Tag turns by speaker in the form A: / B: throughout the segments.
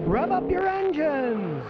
A: Rev up your engines!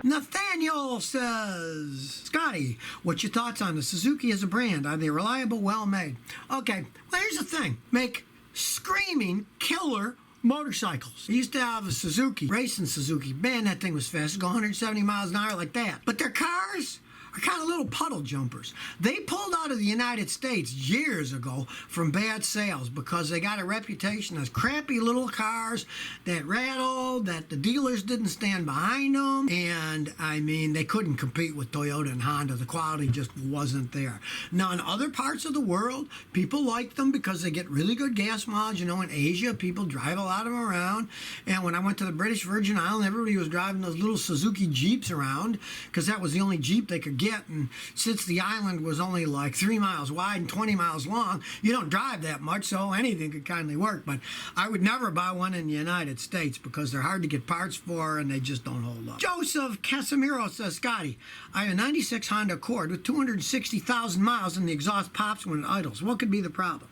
B: Nathaniel says, Scotty, what's your thoughts on the Suzuki as a brand? Are they reliable, well made? Okay, well here's the thing. Make screaming killer motorcycles. I used to have a Suzuki, racing Suzuki. Man, that thing was fast. It'd go 170 miles an hour like that. But their cars are kind of little puddle jumpers. They pulled out of the United States years ago from bad sales because they got a reputation as crappy little cars that rattled, that the dealers didn't stand behind them, and I mean, they couldn't compete with Toyota and Honda. The quality just wasn't there. Now, in other parts of the world, people like them because they get really good gas mileage. You know, in Asia, people drive a lot of them around, and when I went to the British Virgin Islands, everybody was driving those little Suzuki Jeeps around because that was the only Jeep they could get, and since the island was only like 3 miles wide and 20 miles long, you don't drive that much, so anything could kindly work. But I would never buy one in the United States because they're hard to get parts for and they just don't hold up. Joseph Casimiro says, Scotty, I have a 96 Honda Accord with 260,000 miles and the exhaust pops when it idles. What could be the problem?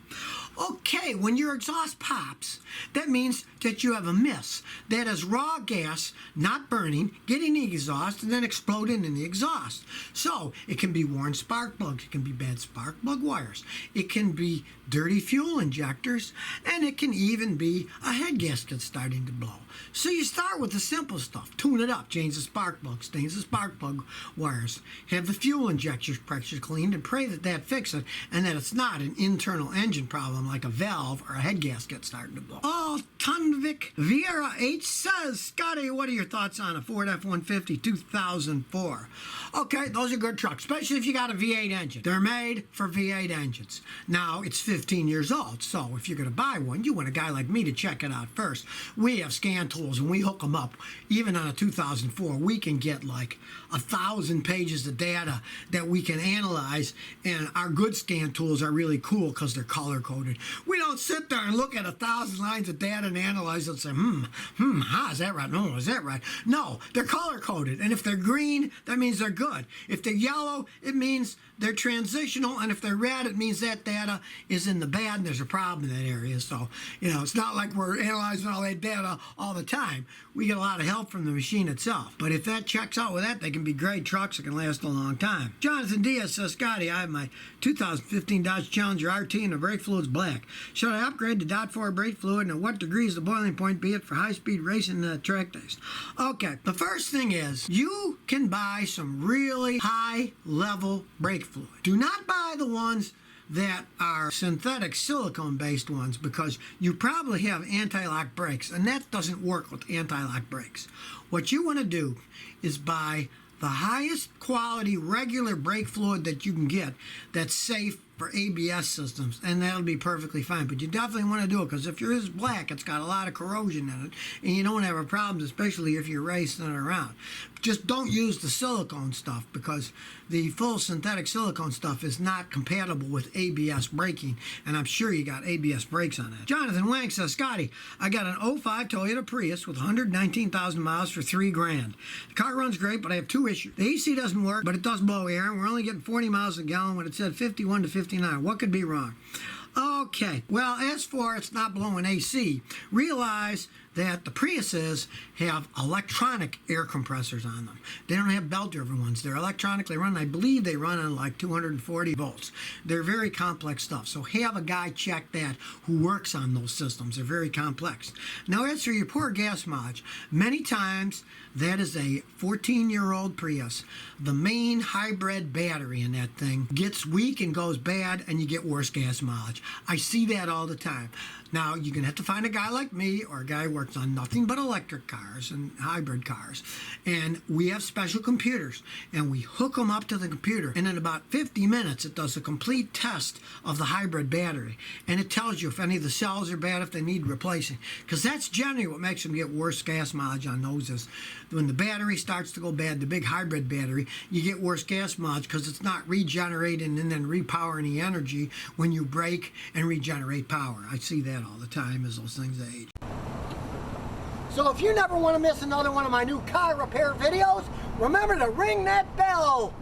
B: Okay, when your exhaust pops, that means that you have a miss. That is raw gas not burning, getting the exhaust, and then exploding in the exhaust. So it can be worn spark plugs, it can be bad spark plug wires, it can be dirty fuel injectors, and it can even be a head gasket starting to blow. So you start with the simple stuff. Tune it up, change the spark plug, change the spark plug wires, have the fuel injector pressure cleaned, and pray that that fixes it, and that it's not an internal engine problem like a valve or a head gasket starting to blow. Oh, Tunvik Vieira H says, Scotty, what are your thoughts on a Ford F-150 2004? Okay, those are good trucks, especially if you got a V8 engine. They're made for V8 engines. Now, it's 15 years old, so if you're going to buy one, you want a guy like me to check it out first. We have scan tools, and we hook them up. Even on a 2004, we can get like 1,000 pages of data that we can analyze, and our good scan tools are really cool because they're color-coded. We don't sit there and look at 1,000 lines of data and analyze it and say, is that right? No, is that right? No, they're color-coded, and if they're green, that means they're good. If they're yellow, it means they're transitional, and if they're red, it means that data is in the bad and there's a problem in that area. So, you know, it's not like we're analyzing all that data all the time. We get a lot of help from the machine itself. But if that checks out with that, they can be great trucks that can last a long time. Jonathan Diaz says, Scotty, I have my 2015 Dodge Challenger RT and the brake fluid's black. Should I upgrade to DOT4 brake fluid, and at what degree is the boiling point be it for high-speed racing track days? Okay, the first thing is you can buy some really high-level brake fluid. Do not buy the ones that are synthetic silicone-based ones because you probably have anti-lock brakes, and that doesn't work with anti-lock brakes. What you want to do is buy the highest quality regular brake fluid that you can get that's safe for ABS systems, and that'll be perfectly fine. But you definitely want to do it because if yours is black, it's got a lot of corrosion in it, and you don't have a problem, especially if you're racing it around. Just don't use the silicone stuff because the full synthetic silicone stuff is not compatible with ABS braking, and I'm sure you got ABS brakes on that. Jonathan Wang says, Scotty, I got an 05 Toyota Prius with 119,000 miles for $3,000. The car runs great, but I have two issues. The AC doesn't work, but it does blow air, and we're only getting 40 miles a gallon when it said 51 to 59. What could be wrong? Okay, well, as for it's not blowing AC, realize that the Priuses have electronic air compressors on them. They don't have belt-driven ones. They're electronically run. I believe they run on like 240 volts. They're very complex stuff. So have a guy check that who works on those systems. They're very complex. Now, as for your poor gas mileage, many times that is a 14-year-old Prius. The main hybrid battery in that thing gets weak and goes bad, and you get worse gas mileage. I see that all the time. Now, you're going to have to find a guy like me or a guy who works on nothing but electric cars and hybrid cars. And we have special computers, and we hook them up to the computer. And in about 50 minutes, it does a complete test of the hybrid battery. And it tells you if any of the cells are bad, if they need replacing. Because that's generally what makes them get worse gas mileage on those is when the battery starts to go bad, the big hybrid battery, you get worse gas mileage because it's not regenerating and then repowering the energy when you brake and regenerate power. I see that all the time as those things age. So if you never want to miss another one of my new car repair videos, remember to ring that bell.